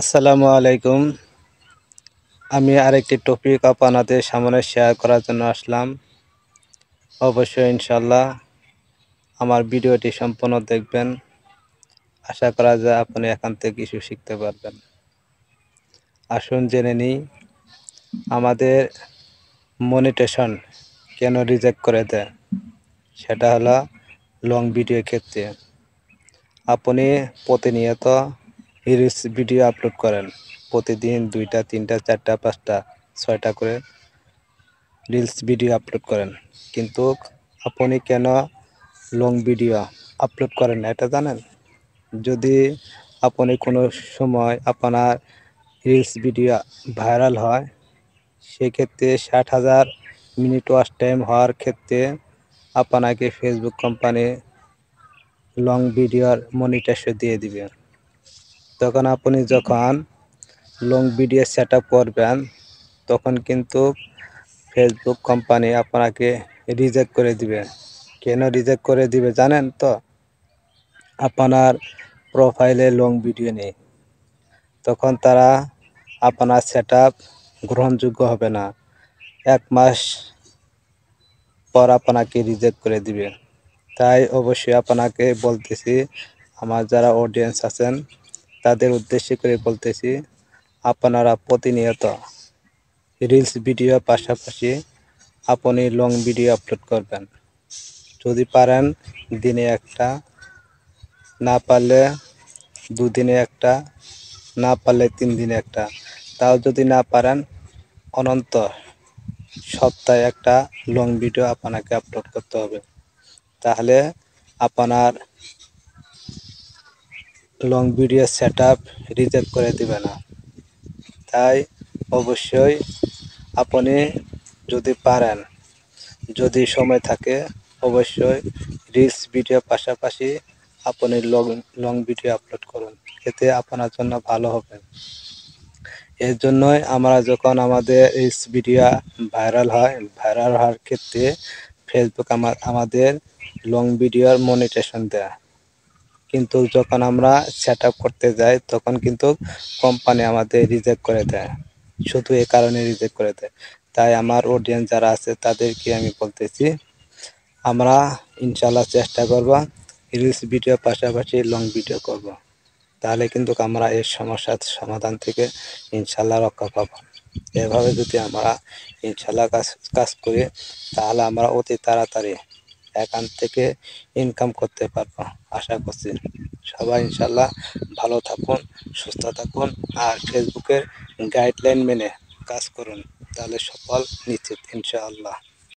আসসালামু আলাইকুম। আমি আরেকটি টপিক আপনাদের সামনে শেয়ার করার জন্য আসলাম। অবশ্যই ইনশাল্লাহ আমার ভিডিওটি সম্পূর্ণ দেখবেন। আশা করা যায় আপনি এখান থেকে কিছু শিখতে পারবেন। আসুন জেনে নিই আমাদের মনিটেশন কেন রিজেক্ট করে দেয়। সেটা হলো লং ভিডিও ক্ষেত্রে আপনি প্রতিনিয়ত রিলস ভিডিও আপলোড করেন। প্রতিদিন 2টা 3টা 4টা 5টা 6টা করে রিলস ভিডিও আপলোড করেন, কিন্তু আপনি কেন লং ভিডিও আপলোড করেন না এটা জানেন? যদি আপনি কোনো সময় আপনার রিলস ভিডিও ভাইরাল হয়, সেক্ষেত্রে 60,000 মিনিট ওয়াচ টাইম হওয়ার ক্ষেত্রে আপনাকে ফেসবুক কোম্পানি লং ভিডিওর মনিটাইজেশন দিয়ে দিবে। তখন আপনি যখন লং ভিডিও সেট আপ করবেন, তখন কিন্তু ফেসবুক কোম্পানি আপনাকে রিজেক্ট করে দিবে। কেন রিজেক্ট করে দিবে জানেন তো? আপনার প্রোফাইলে লং ভিডিও নেই, তখন তারা আপনার সেট আপ গ্রহণযোগ্য হবে না। 1 মাস পর আপনাকে রিজেক্ট করে দিবে। তাই অবশ্যই আপনাকে বলতেছি, আমার যারা অডিয়েন্স আছেন তাদের উদ্দেশ্য করে বলতেছি, আপনারা প্রতিনিয়ত রিলস ভিডিও পাশাপাশি আপনি লং ভিডিও আপলোড করবেন। যদি পারেন দিনে একটা, না পারলে 2 দিনে একটা, না পারলে 3 দিনে একটা। তাও যদি না পারেন অনন্ত সপ্তাহে একটা লং ভিডিও আপনাকে আপলোড করতে হবে। তাহলে আপনার long video set up reject করে দিবে না। তাই অবশ্যই আপনি যদি পারেন, যদি সময় থাকে, অবশ্যই রিলস ভিডিও পাশাপাশি আপনি লং ভিডিও আপলোড করুন। এতে আপনার জন্য ভালো হবে। এর জন্যই আমরা যখন আমাদের রিলস ভিডিও ভাইরাল হওয়ার ক্ষেত্রে ফেসবুক আমাদের লং ভিডিওর মনিটাইজেশন দেয়। কিন্তু যখন আমরা সেট আপ করতে যাই, তখন কিন্তু কোম্পানি আমাদের রিজেক্ট করে দেয়। শুধু এই কারণে রিজেক্ট করে দেয়। তাই আমার অডিয়েন্স যারা আছে তাদেরকে আমি বলতেছি, আমরা ইনশাল্লাহ চেষ্টা করব রিলস ভিডিও পাশাপাশি লং ভিডিও করব। তাহলে কিন্তু আমরা এই সমস্যার সমাধান থেকে ইনশাল্লাহ রক্ষা পাব। এভাবে যদি আমরা ইনশাল্লাহ কাজ করি, তাহলে আমরা অতি তাড়াতাড়ি এখান থেকে ইনকাম করতে পারবো। আশা করছি সবাই ইনশাল্লাহ ভালো থাকুন, সুস্থ থাকুন, আর ফেসবুকের গাইডলাইন মেনে কাজ করুন। তাহলে সফল নিশ্চিত ইনশাআল্লাহ।